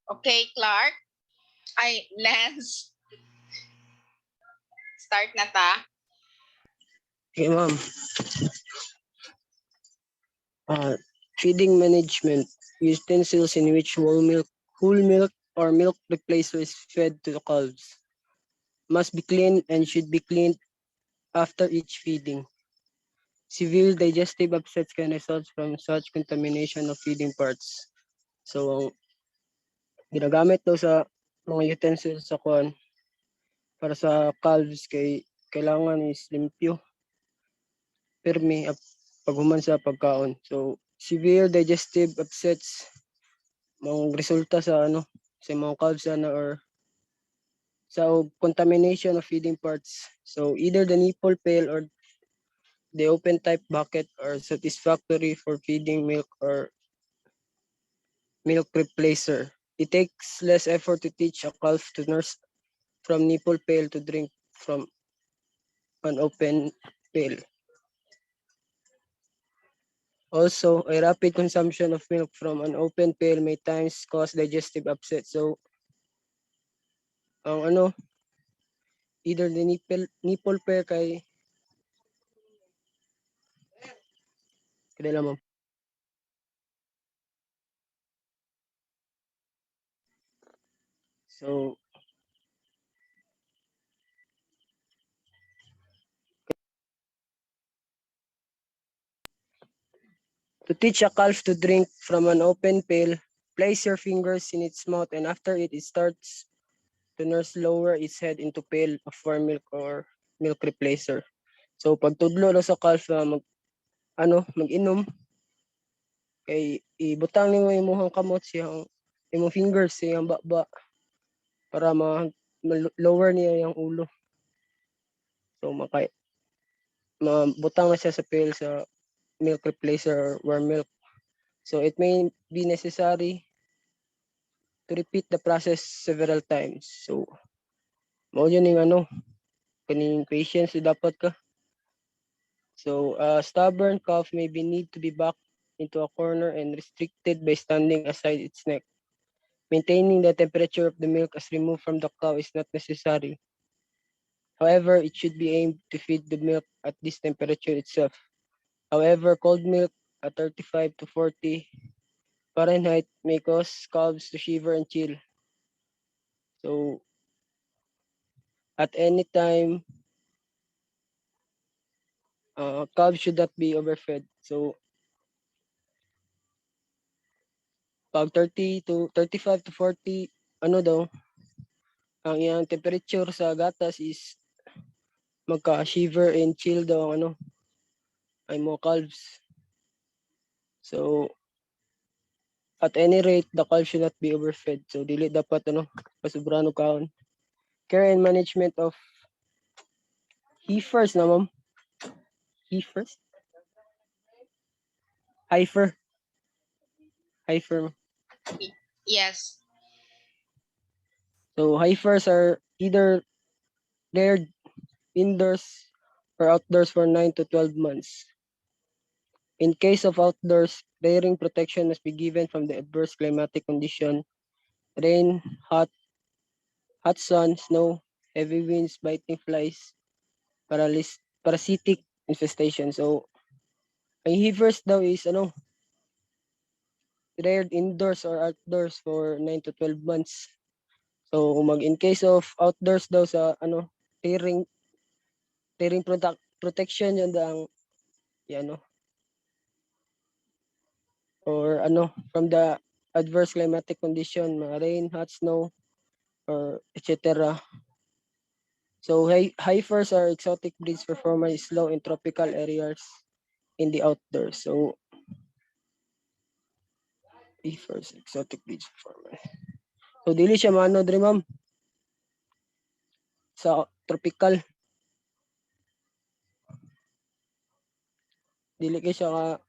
Okay, Clark. Ay, Lance. Start na ta. Okay, ma'am. Feeding management. Utensils in which whole milk or milk replacer is fed to the calves must be cleaned and should be cleaned after each feeding. Severe digestive upsets can result from such contamination of feeding parts. So, ang ginagamit daw sa mga utensils sa kuan para sa calves kay kailangan is limpyo, pirmi paghuman sa pagkaon. So, severe digestive upsets mga resulta sa sa mga calves or sa contamination of feeding parts. So, either the nipple pail or the open type bucket are satisfactory for feeding milk or milk replacer. It takes less effort to teach a calf to nurse from nipple pail to drink from an open pail. Also, a rapid consumption of milk from an open pail may times cause digestive upset. So, ang either the nipple pair kay kadala mo. So, to teach a calf to drink from an open pail, place your fingers in its mouth and after it starts to nurse, lower its head into pail of warm milk or milk replacer. So pag tudlo na sa calf na mag-inom kay ibutang nimo imong kamot siyang imong fingers siyang baba para lower niya yung ulo. So mabutang na siya sa pail sa milk replacer or warm milk. So it may be necessary to repeat the process several times. So mao yun yung kaning patience dapat ka. So a stubborn calf may be need to be backed into a corner and restricted by standing aside its neck. Maintaining the temperature of the milk as removed from the cow is not necessary. However, it should be aimed to feed the milk at this temperature itself. However, cold milk at 35 to 40 Fahrenheit may cause calves to shiver and chill. So, at any time, calves should not be overfed. So, pag 30 to 35 to 40, daw, ang iyang temperature sa gatas is magka-shiver and chill daw ang ay mga calves. So, at any rate, the calf should not be overfed. So, dili dapat pasubrano kaon. Care and management of heifers na ma'am. Heifers? Heifer. Heifer. Yes. So, heifers are either reared indoors or outdoors for 9 to 12 months. In case of outdoors, rearing protection must be given from the adverse climatic condition, rain, hot sun, snow, heavy winds, biting flies, parasitic infestation. So, ang heifers daw is reared indoors or outdoors for 9 to 12 months. So, in case of outdoors daw sa rearing protection yun ang or from the adverse climatic condition, mga rain, hot snow, or etc. So heifers are exotic breeds performance is low in tropical areas in the outdoors. So heifers, exotic breeds performance. So dili siya mano diri ma'am sa tropical. Dili kay siya ka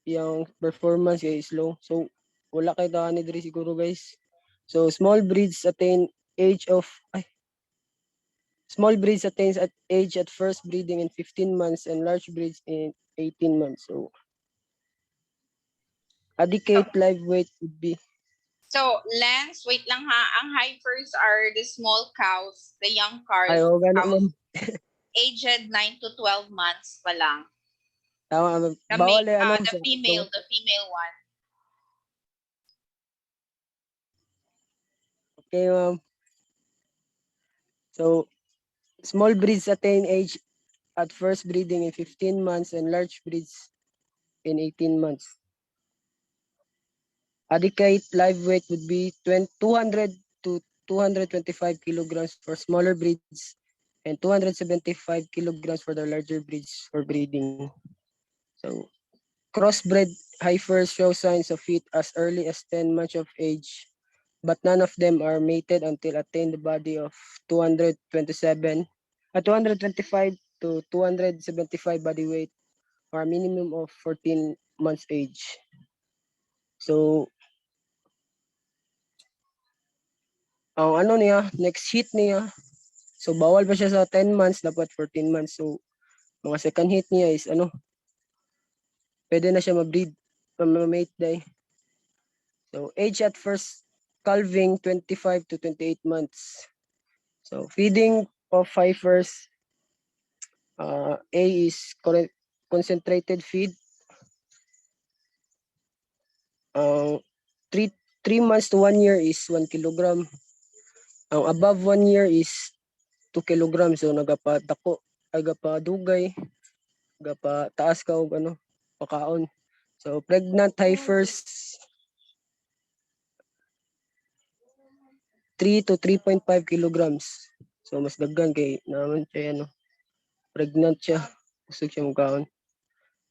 yung performance is low. So wala kay daan diri siguro guys. So small breeds attain age of small breeds attains at age at first breeding in 15 months and large breeds in 18 months. So adequate live weight would be So, Lance, wait lang ha. Ang heifers are the small cows, the young Ay, cows, oo, gani ma'am. aged 9 to 12 months pa lang. Tama, ma'am. The, Bawal ano the sa female one. Okay, ma'am. So, small breeds attain age at first breeding in 15 months and large breeds in 18 months. Adequate live weight would be 200 to 225 kilograms for smaller breeds and 275 kilograms for the larger breeds for breeding. So, crossbred heifers show signs of heat as early as 10 months of age, but none of them are mated until attain the body of 225 to 275 body weight or a minimum of 14 months age. So, ang ano niya, next hit niya, so bawal pa siya sa 10 months, dapat 14 months. So, mga second hit niya is ano, pwede na siya ma-breed, ma-mate day. So, age at first calving, 25 to 28 months. So, feeding of heifers, A is concentrated feed. Ang 3 months to 1 year is 1 kilogram. Ang above 1 year is 2 kilograms. So, nagapa-dako, nagapa-dugay, nagapa-taas ka og ano, pakaon. So, pregnant heifers, 3 to 3.5 kilograms. So, mas daggan kay naman siya, ano, pregnant siya. Gusto siya magkaon.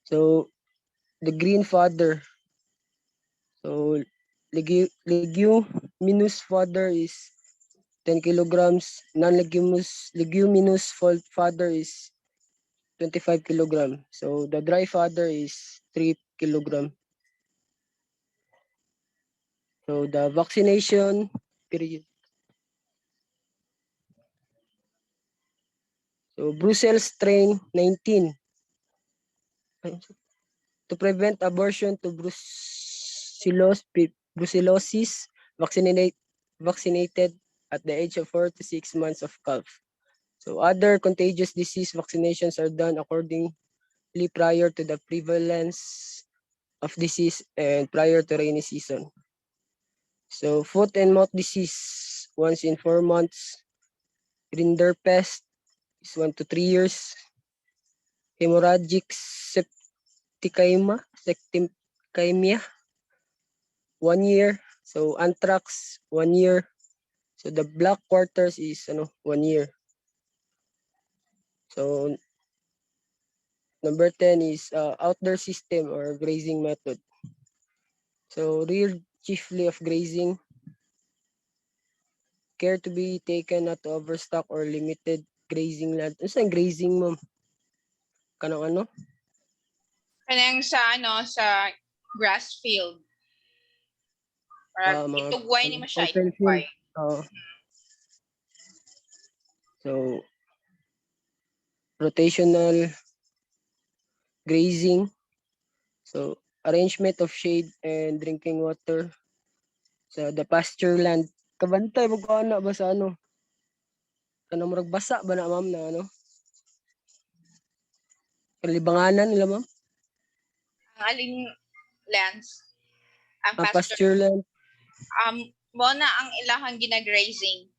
So, the green fodder. So, leguminous fodder is 10 kilograms. Leguminous fodder is 25 kilogram. So, the dry fodder is 3 kilogram. So, the vaccination period. So, Brussels strain 19. To prevent abortion to brucellosis, vaccinated at the age of 4 to 6 months of calf. So, other contagious disease vaccinations are done accordingly prior to the prevalence of disease and prior to rainy season. So, foot and mouth disease, once in 4 months. Rinderpest is 1 to 3 years. Hemorrhagic septicemia, 1 year. So, anthrax, 1 year. So, the black quarters is 1 year. So, number 10 is outdoor system or grazing method. So, rear chiefly of grazing. Care to be taken not to overstock or limited grazing land. Ano sa grazing, ma'am? Kanang ano? Kanang sa grass field. Or Mga itugway ni mo siya, open itugway. field. So, rotational grazing. So, arrangement of shade and drinking water sa the pasture land. Kabantay mo ko ana ba sa ano? Kanang murag basa ba na ma'am na ano? Kalibanganan nila ma'am? Ang aling lands, ang Ang pasture, pasture land. mo na ang ilahang ginagrazing.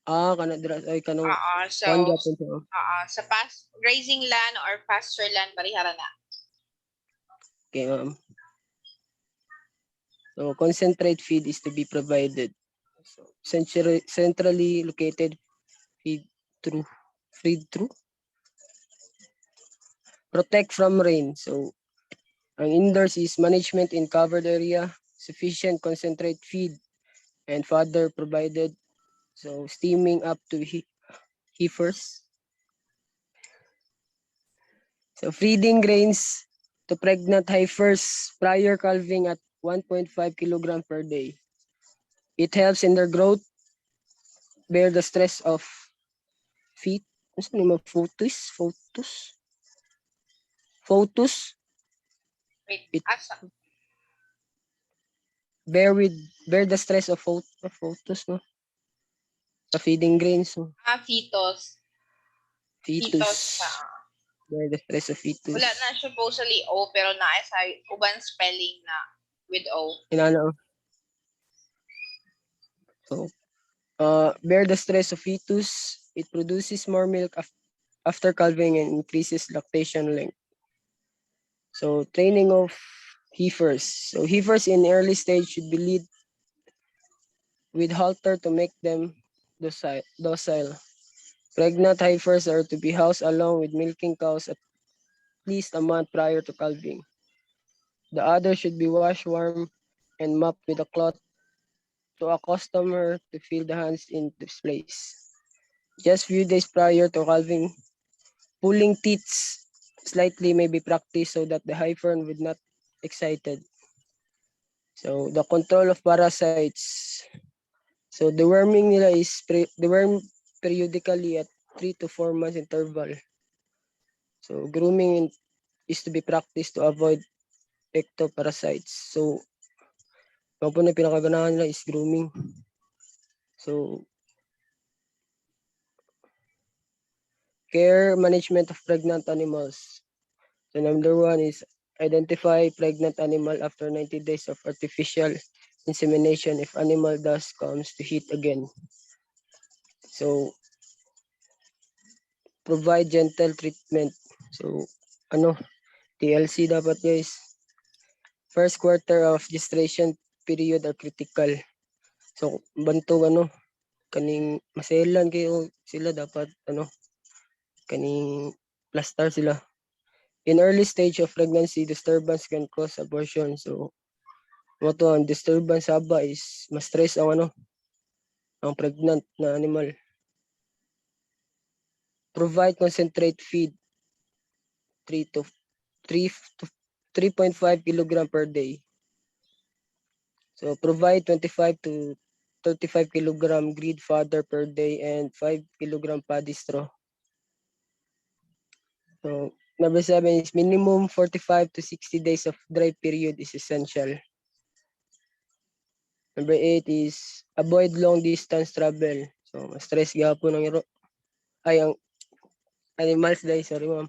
Kana dira ay kanang So, kuan gyapon siya. sa grazing land or pasture land, parihara na. Okay, ma'am. So, concentrate feed is to be provided. So, centrally located feed through. Protect from rain. So, ang indoors is management in covered area, sufficient concentrate feed, and fodder provided. So, steaming up to heifers. So, feeding grains to pregnant heifers prior calving at 1.5 kilogram per day. It helps in their growth, bear the stress of feet. Ano sa mga Photos? Wait, It, asa? bear the stress of photos, no? Sa feeding grains, no? Fetus. Fetus. Fetus siya. Bear the stress of fetus. Wala na supposedly O, pero naa sa uban spelling na with O. Inana. So, bear the stress of fetus. It produces more milk after calving and increases lactation length. So, training of heifers. So, heifers in early stage should be lead with halter to make them docile. Pregnant heifers are to be housed along with milking cows at least a month prior to calving. The udder should be washed warm and mopped with a cloth to accustom her to feel the hands in this place. Just few days prior to calving, pulling teats slightly may be practiced so that the heifer would not excited. So the control of parasites. So the worming nila is the worm periodically at 3 to 4 months interval. So grooming is to be practiced to avoid ectoparasites. So ang po na pinakaganahan nila is grooming. So care management of pregnant animals. So number 1 is identify pregnant animal after 90 days of artificial insemination if animal thus comes to heat again. So provide gentle treatment. So ano, TLC dapat guys. First quarter of gestation period are critical. So bantog ano, kaning maselan kayo sila dapat ano, kaning plaster sila. In early stage of pregnancy, disturbance can cause abortion. So mo to ang disturbance haba is ma-stress ang ano, ang pregnant na animal. Provide concentrate feed 3 to 3 to 3.5 kilogram per day. So provide 25 to 35 kilogram grid fodder per day and 5 kilogram paddy straw. So number 7 is minimum 45 to 60 days of dry period is essential. Number 8 is avoid long distance travel. So stress gapon ang ang animals dahil sorry ma'am.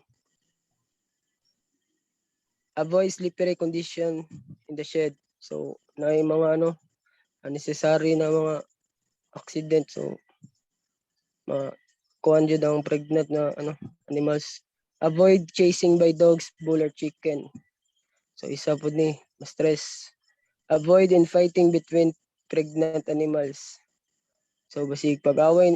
Avoid slippery condition in the shed. So na yung mga ano unnecessary na mga accident. So kuhan jud ang pregnant na ano animals. Avoid chasing by dogs, bull or chicken. So isa po ni ma-stress. Avoid infighting between pregnant animals. So basig pag-away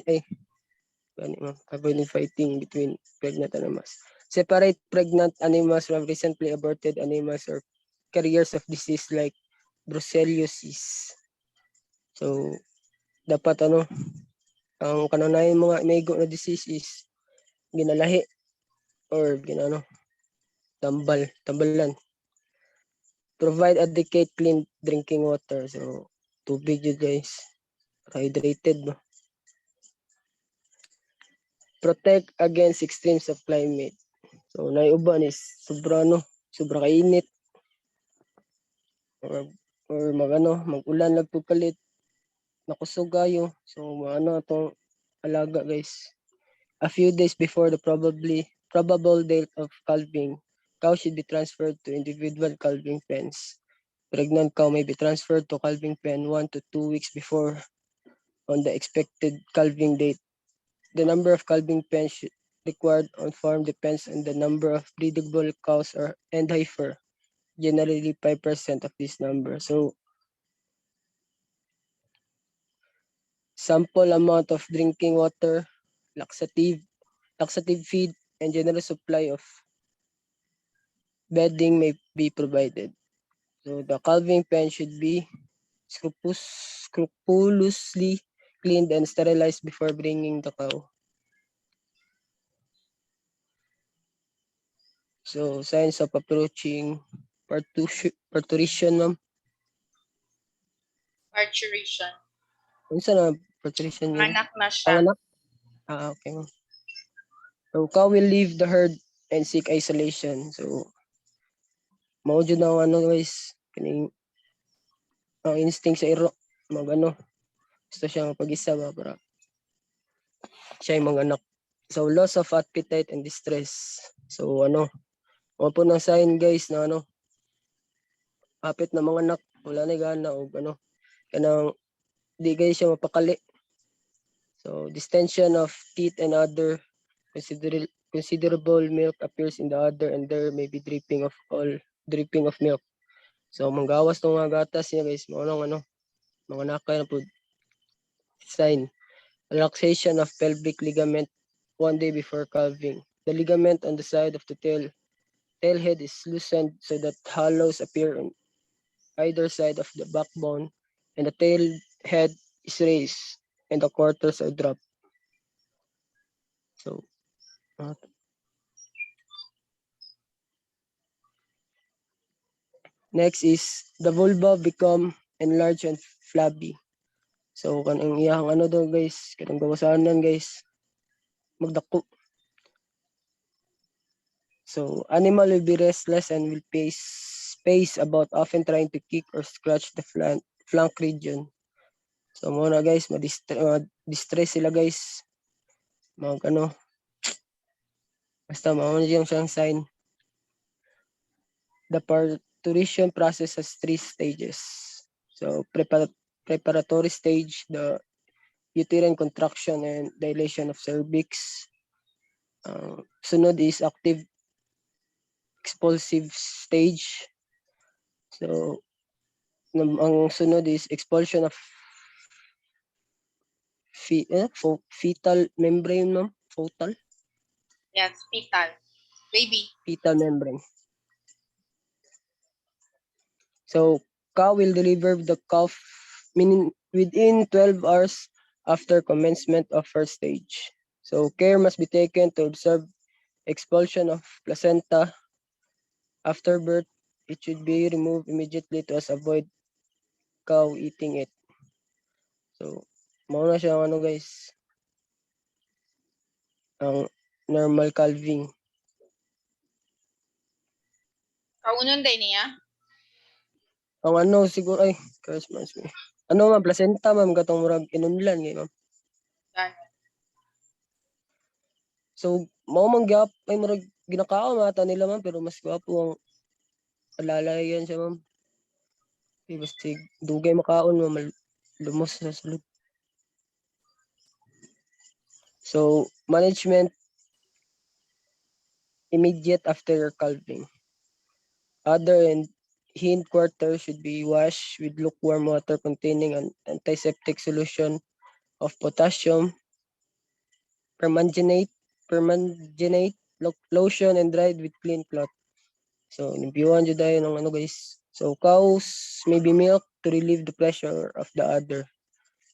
avoid infighting between pregnant animals. Separate pregnant animals from recently aborted animals or carriers of disease like brucellosis. So dapat ano ang kanunay mga maigo na disease is ginalahi or ginano tambalan. Provide adequate clean drinking water. So tubig yun guys. Hydrated no. Protect against extremes of climate. So naiuban is sobra kainit or mag-ulan lang kalit nakusog kayo. So atong alaga guys. A few days before the probable date of calving, cow should be transferred to individual calving pens. Pregnant cow may be transferred to calving pen 1 to 2 weeks before on the expected calving date. The number of calving pens required on farm depends on the number of breedable cows and heifer, generally 5% of this number. So, sample amount of drinking water, laxative feed, and general supply of bedding may be provided. So, the calving pen should be scrupulously cleaned and sterilized before bringing the cow. So, signs of approaching parturition, ma'am. Parturition. Unsa na parturition yun? Anak na siya. Panganak? Okay, ma'am. So, cow will leave the herd and seek isolation. So, mao jud ang ano guys, kining ang instinct sa iro gusto siya mapag-isa ba para siya yung mga anak. So loss of appetite and distress. So mga po ng sign guys na hapit na mga anak wala na gana o kanang di guys siya mapakali. So distension of teeth and other considerable milk appears in the udder and there may be dripping of milk. So manggawas tong mga gatas niya guys mo mga nakay na po sign. Relaxation of pelvic ligament 1 day before calving. The ligament on the side of the tail head is loosened so that hollows appear on either side of the backbone and the tail head is raised and the quarters are dropped. So next is the vulva become enlarged and flabby. So kanang iyang daw guys, kanang gawasanan guys, magdako. So animal will be restless and will pace about, often trying to kick or scratch the flank region. So muna guys, distress sila guys. Basta mauna siyang sign. The parturition process has 3 stages. So preparatory stage, the uterine contraction and dilation of cervix. Sunod is active expulsive stage. So ang sunod is expulsion of fetal membrane, ma'am. Yes, fetal. Baby. Fetal membrane. So cow will deliver the calf within 12 hours after commencement of first stage. So care must be taken to observe expulsion of placenta after birth. It should be removed immediately to avoid cow eating it. So mauna siya guys, ang normal calving. Kaunon day niya? Ang siguro ay Christmas me. Ma'am, placenta ma'am katong murag inunlan ma'am. So mao man gyap ay murag ginakaon mata nila ma'am pero mas gwapo ang alalayan siya ma'am. Basta dugay makaon ma'am lumos sa sulod. So management immediate after calving. Other and hind quarter should be washed with lukewarm water containing an antiseptic solution of potassium permanganate lotion and dried with clean cloth. So nimpiwan jud dayon ng guys. So cows may be milked to relieve the pressure of the udder.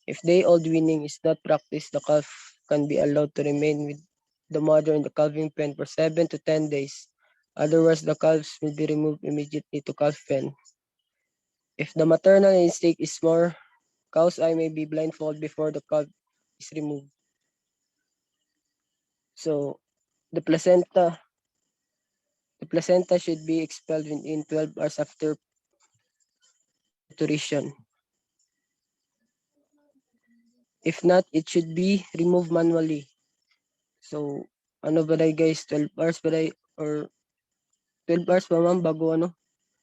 If day-old weaning is not practiced, the calf can be allowed to remain with the mother in the calving pen for 7 to 10 days. Otherwise, the calves will be removed immediately to calf pen. If the maternal instinct is more, cow's eye may be blindfolded before the calf is removed. So the placenta should be expelled within 12 hours after parturition. If not, it should be removed manually. So ba guys, 12 hours ba or 12 hours pa ma'am bago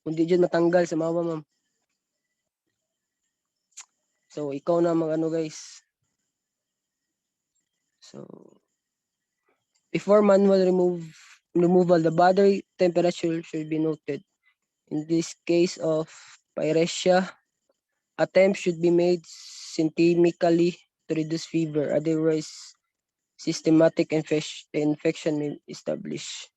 kung di dyan matanggal sa mama ma'am. So ikaw na guys. So before manual removal, the body temperature should be noted. In this case of pyrexia, attempts should be made symptomically to reduce fever. Otherwise, systematic infection may establish.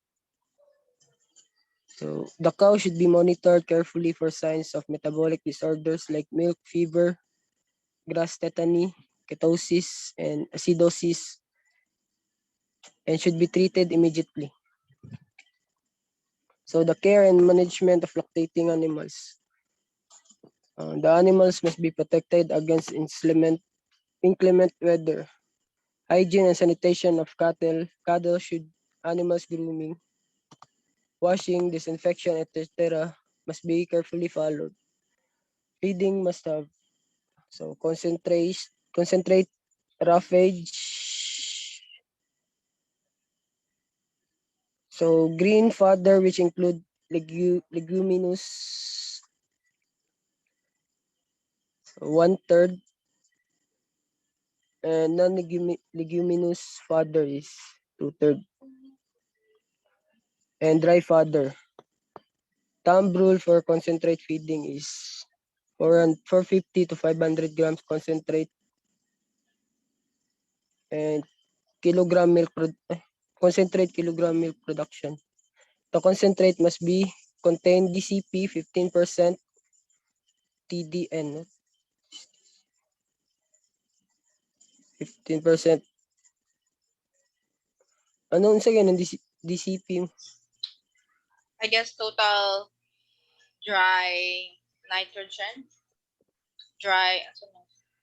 So the cow should be monitored carefully for signs of metabolic disorders like milk fever, grass tetany, ketosis, and acidosis, and should be treated immediately. So the care and management of lactating animals. The animals must be protected against inclement weather. Hygiene and sanitation of cattle should animals grooming, washing, disinfection, etc. must be carefully followed. Feeding must have concentrate roughage. So green fodder which include leguminous 1/3 and non-leguminous fodder is 2/3 and dry fodder. Thumb rule for concentrate feeding is 450 to 500 grams concentrate and concentrate kilogram milk production. The concentrate must be contain DCP 15%, TDN 15%. Ano unsa yan ang DCP? I guess total dry nitrogen,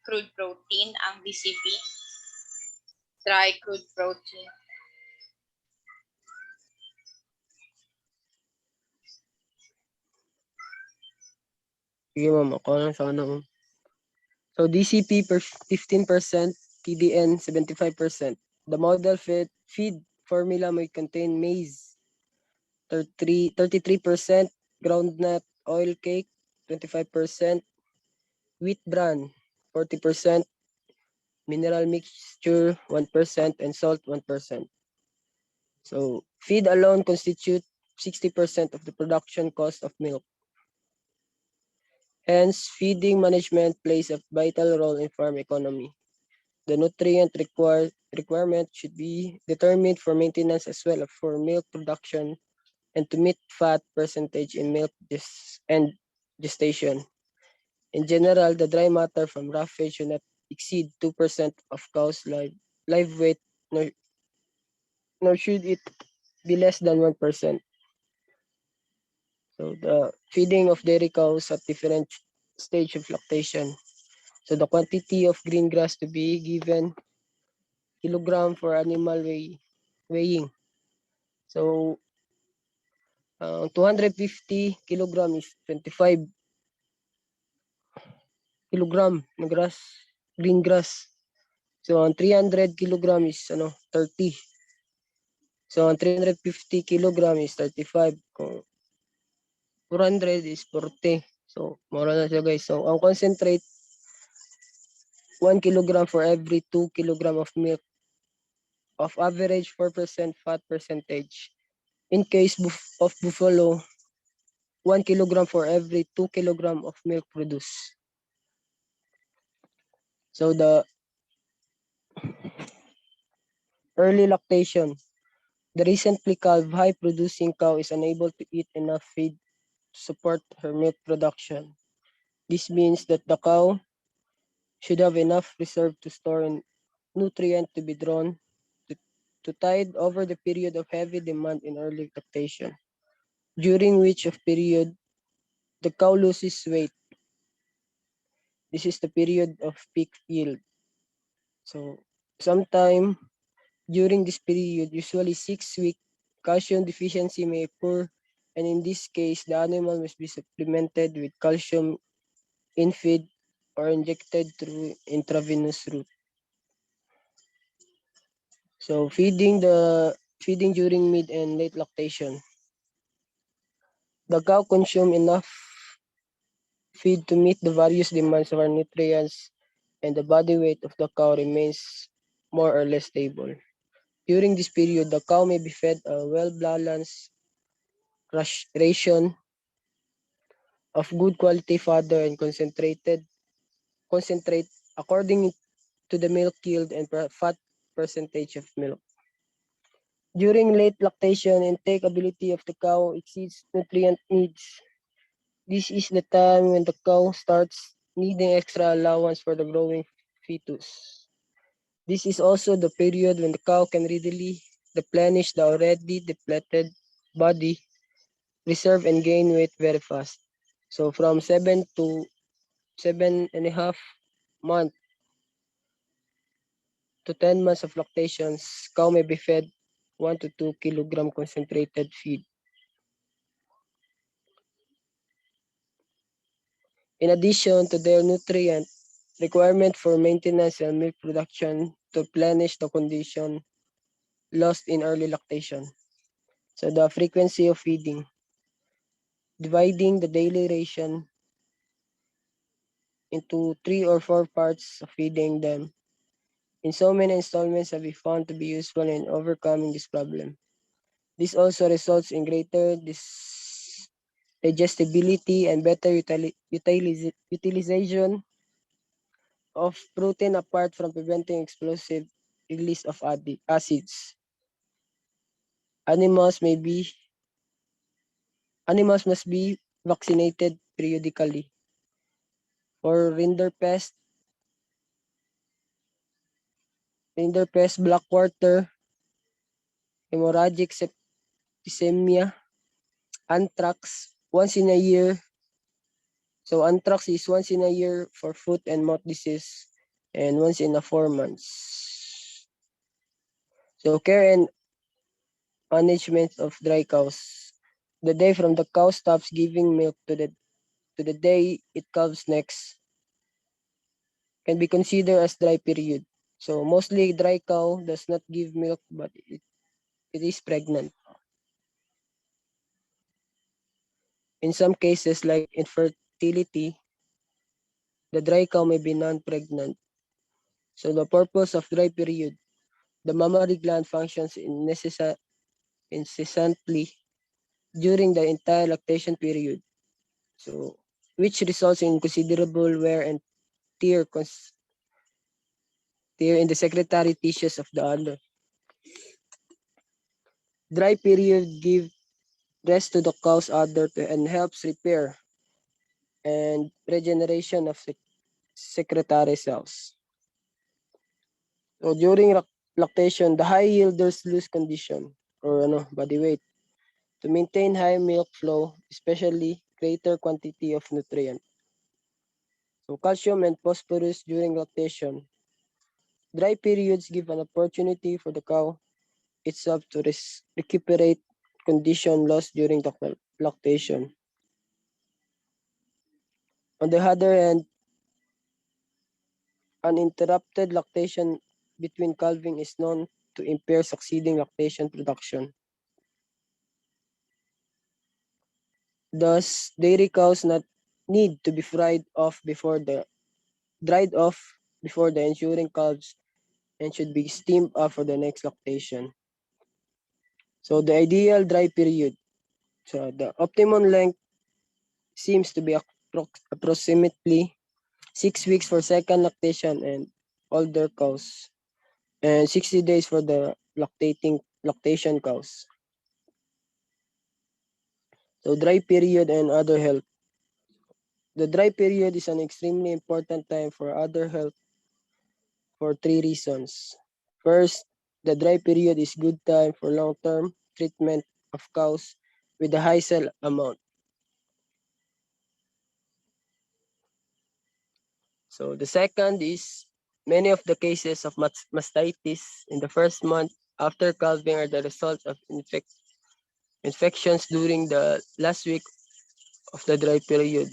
crude protein ang DCP. Dry crude protein. Sige ma'am, ako lang sana ma'am. So DCP per 15%, TDN 75%. The model feed formula may contain maize 33%, groundnut oil cake 25%, wheat bran 40%, mineral mixture 1%, and salt 1%. So feed alone constitute 60% of the production cost of milk. Hence, feeding management plays a vital role in farm economy. The nutrient requirement should be determined for maintenance as well as for milk production and to meet fat percentage in milk and gestation. In general, the dry matter from roughage should not exceed 2% of cow's live weight, nor should it be less than 1%. So the feeding of dairy cows at different stage of lactation. So the quantity of green grass to be given kilogram for animal weighing. So 250 kilogram is 25 kilogram na green grass. So ang 300 kilogram is 30. So ang 350 kilogram is 35. Kung 400 is 40. So mura na siya guys. So ang concentrate 1 kilogram for every 2 kilogram of milk of average 4% fat percentage. In case of buffalo, 1 kilogram for every 2 kilogram of milk produced. So the early lactation. The recently calved high-producing cow is unable to eat enough feed to support her milk production. This means that the cow should have enough reserve to store nutrient to be drawn to, to tide over the period of heavy demand in early lactation, during which of period the cow loses weight. This is the period of peak yield. So sometime during this period, usually 6 weeks, calcium deficiency may occur, and in this case, the animal must be supplemented with calcium in feed or injected through intravenous route. So feeding during mid and late lactation. The cow consume enough feed to meet the various demands of our nutrients, and the body weight of the cow remains more or less stable. During this period, the cow may be fed a well-balanced ration of good quality fodder and concentrate according to the milk yield and fat percentage of milk. During late lactation, intake ability of the cow exceeds nutrient needs. This is the time when the cow starts needing extra allowance for the growing fetus. This is also the period when the cow can readily replenish the already depleted body, reserve and gain weight very fast. So from 7.5 months to 10 months of lactations, cow may be fed 1 to 2 kilogram concentrated feed. In addition to their nutrient requirement for maintenance and milk production to replenish the condition lost in early lactation. So the frequency of feeding, dividing the daily ration into 3 or 4 parts of feeding them in so many installments have been found to be useful in overcoming this problem. This also results in greater digestibility and better utilization of protein apart from preventing explosive release of acids. Animals may be Animals must be vaccinated periodically for rinderpest, black quarter, hemorrhagic septicemia, anthrax once in a year. So anthrax is once in a year for foot and mouth disease and once in a 4 months. So care and management of dry cows. The day from the cow stops giving milk to the day it calves next can be considered as dry period. So mostly dry cow does not give milk but it is pregnant. In some cases like infertility, the dry cow may be non-pregnant. So the purpose of dry period, the mammary gland functions incessantly during the entire lactation period. So which results in considerable wear and tear, tear in the secretory tissues of the udder. Dry period give rest to the cow's udder and helps repair and regeneration of secretory cells. So during lactation, the high yielders lose condition or body weight to maintain high milk flow, especially greater quantity of nutrient. So calcium and phosphorus during lactation. Dry periods give an opportunity for the cow itself to recuperate condition lost during the lactation. On the other hand, uninterrupted lactation between calving is known to impair succeeding lactation production. Thus, dairy cows not need to be dried off before the ensuing calves and should be steamed up for the next lactation. So the ideal dry period. So the optimum length seems to be approximately 6 weeks for second lactation and older cows, and 60 days for the lactation cows. So dry period and other health. The dry period is an extremely important time for other health for 3 reasons. First, the dry period is good time for long-term treatment of cows with a high cell amount. So the second is many of the cases of mastitis in the first month after calving are the result of infections during the last week of the dry period.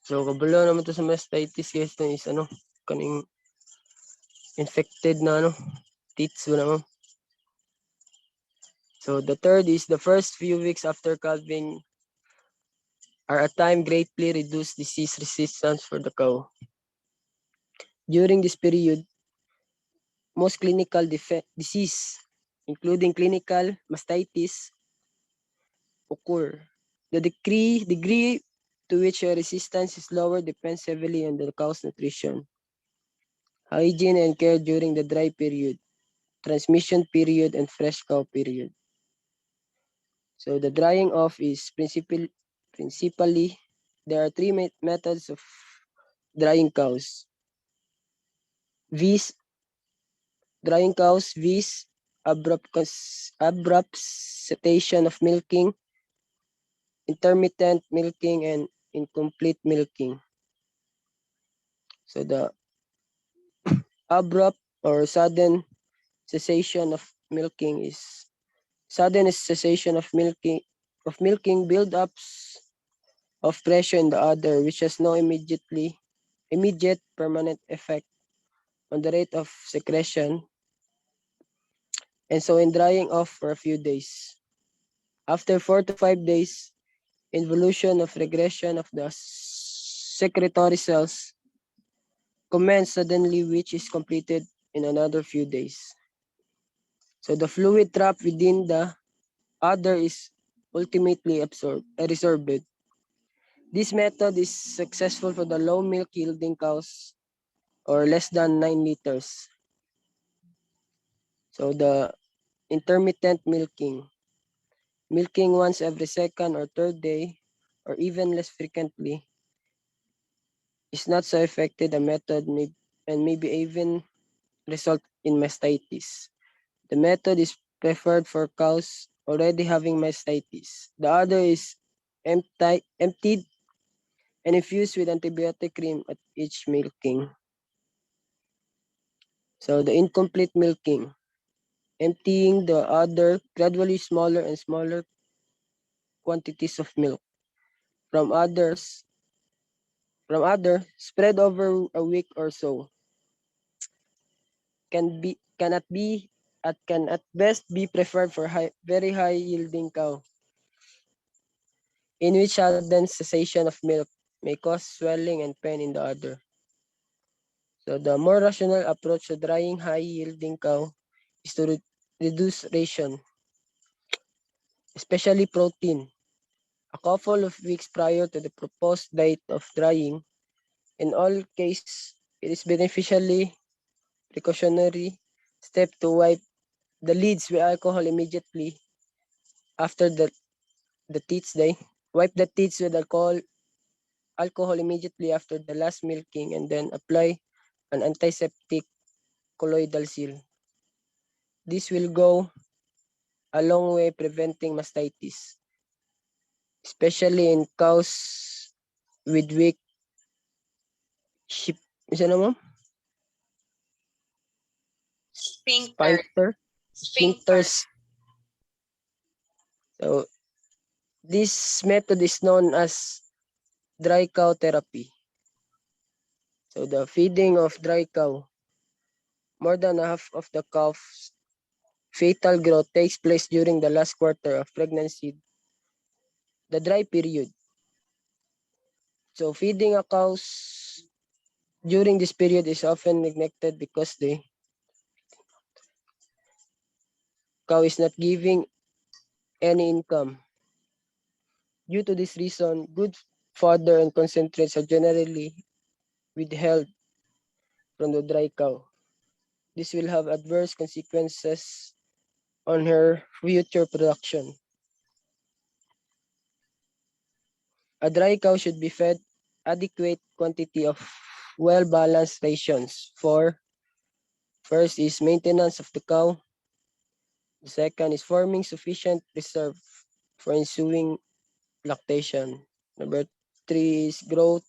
So kabalo naman to sa mastitis guys na is kaning infected na teats mo naman. So the third is the first few weeks after calving are a time greatly reduced disease resistance for the cow. During this period, most clinical disease, including clinical mastitis, occur. The degree to which a resistance is lower depends heavily on the cow's nutrition, hygiene and care during the dry period, transmission period, and fresh cow period. So the drying off is principally there are three methods of drying cows. Vis Drying cows, abrupt cessation of milking, intermittent milking, and incomplete milking. So the abrupt or cessation of milking is sudden cessation of milking build-ups of pressure in the udder, which has no immediate permanent effect on the rate of secretion, and so in drying off for a few days. After 4 to 5 days, involution of regression of the secretory cells commence suddenly, which is completed in another few days. So the fluid trapped within the udder is ultimately resorbed. This method is successful for the low milk yielding cows or less than 9 liters. So the intermittent milking, milking once every second or third day, or even less frequently, is not so effective a method and maybe even result in mastitis. The method is preferred for cows already having mastitis. The other is emptied and infused with antibiotic cream at each milking. So the incomplete milking, emptying the udder gradually smaller and smaller quantities of milk from other spread over a week or so can at best be preferred for very high yielding cow, in which sudden cessation of milk may cause swelling and pain in the udder. So the more rational approach to drying high yielding cow is to reduce ration, especially protein. A couple of weeks prior to the proposed date of drying, in all cases, it is beneficially precautionary step to wipe the lids with alcohol immediately after the teats day. Wipe the teats with alcohol immediately after the last milking and then apply an antiseptic colloidal seal. This will go a long way preventing mastitis, especially in cows with weak ship, isa na mo? Sphincter. Sphincter, Sphincter. sphincters. So this method is known as dry cow therapy. So the feeding of dry cow, more than half of the calf's fetal growth takes place during the last quarter of pregnancy, the dry period. So feeding a cows during this period is often neglected because the cow is not giving any income. Due to this reason, good fodder and concentrates are generally withheld from the dry cow. This will have adverse consequences on her future production. A dry cow should be fed adequate quantity of well-balanced rations. For first is maintenance of the cow. The second is forming sufficient reserve for ensuing lactation. Number three is growth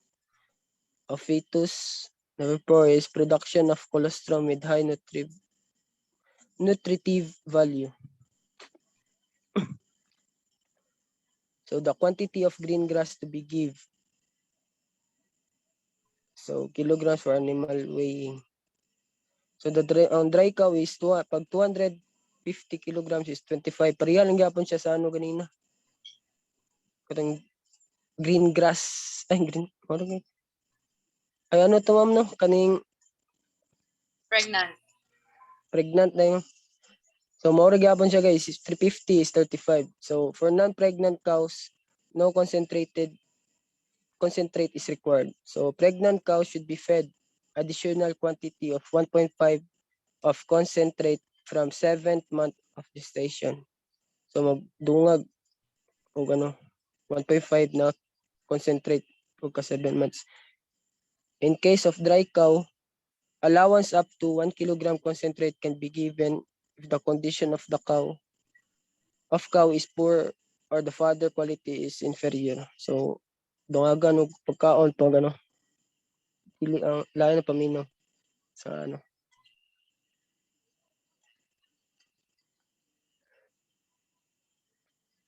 of fetus. Number four is production of colostrum with high nutritive value. So the quantity of green grass to be give. So kilograms for animal weighing. So the dry cow is pag 250 kilograms is 25. Parehal lang gyapon siya sa ano ganina. Katang green grass. Ay, green. Ano nga? Ay, ano to ma'am no? Kaning Pregnant. pregnant na yung. So, maura gyapon siya guys. 350 is 35. So, for non-pregnant cows, no concentrate is required. So, pregnant cows should be fed additional quantity of 1.5 of concentrate from 7th month of gestation. So, magdungag o gano, 1.5 na concentrate pagka 7 months. In case of dry cow, allowance up to 1 kilogram concentrate can be given if the condition of cow is poor or the fodder quality is inferior. So, dungagan og pagkaon to gano. Dili ang lain na paminaw sa ano.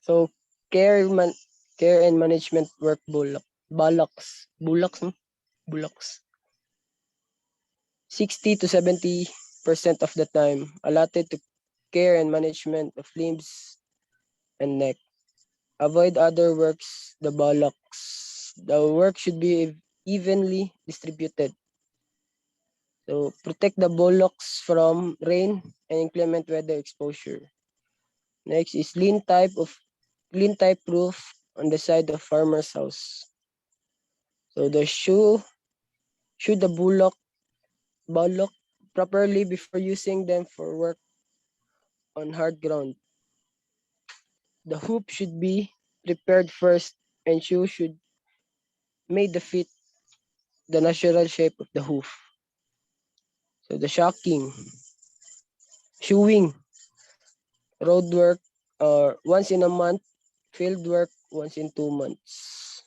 So, care man Care and management work bullocks. 60 to 70% of the time allotted to care and management of limbs and neck. Avoid other works, the bullocks. The work should be evenly distributed. So protect the bullocks from rain and inclement weather exposure. Next is lean type roof on the side of farmer's house. So the should the bullock properly before using them for work on hard ground. The hoop should be prepared first and shoe should made to fit the natural shape of the hoof. So the shoeing, road work once in a month, field work once in 2 months.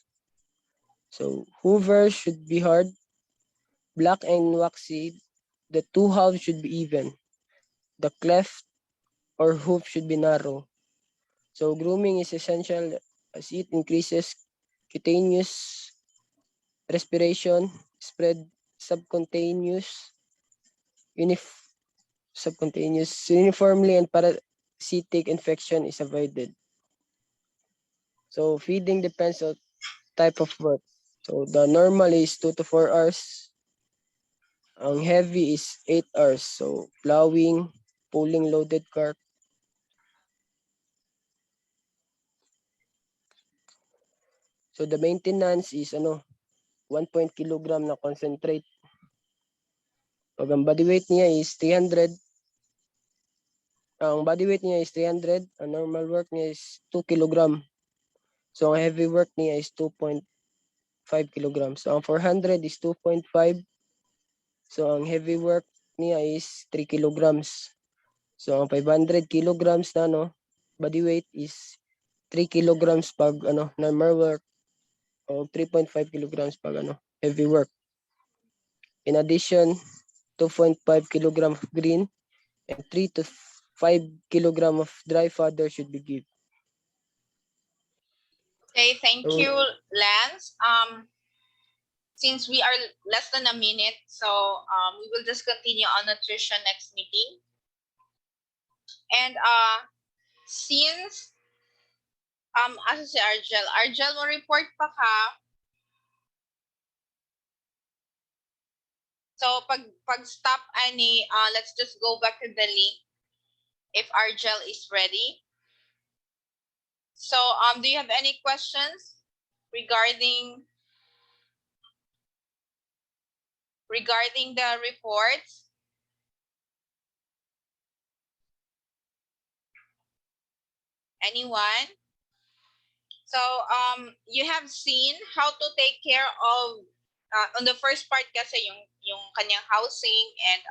So hoover should be hard, black and waxy. The two halves should be even. The cleft or hoof should be narrow. So grooming is essential as it increases cutaneous respiration, spread subcutaneous, unif- subcutaneous uniformly, and parasitic infection is avoided. So feeding depends on type of work. So the normal is 2 to 4 hours. Ang heavy is 8 hours. So plowing, pulling loaded cart. So the maintenance is 1 kilogram na concentrate. Pag ang body weight niya is 300, ang normal work niya is 2 kilogram. So ang heavy work niya is 2.5 kilograms. So ang 400 is 2.5. So ang heavy work niya is 3 kilograms. So ang 500 kilograms na body weight is 3 kilograms pag normal work o 3.5 kilograms pag heavy work. In addition, 2.5 kilogram of green and 3 to 5 kilogram of dry fodder should be given. Okay, thank So, you, Lance. Since we are less than a minute, so we will just continue on nutrition next meeting. And since asa si Argel mo report pa ka. So pag stop ani, let's just go back to the link if Argel is ready. So do you have any questions regarding the reports? Anyone? So you have seen how to take care of on the first part kasi yung kanyang housing and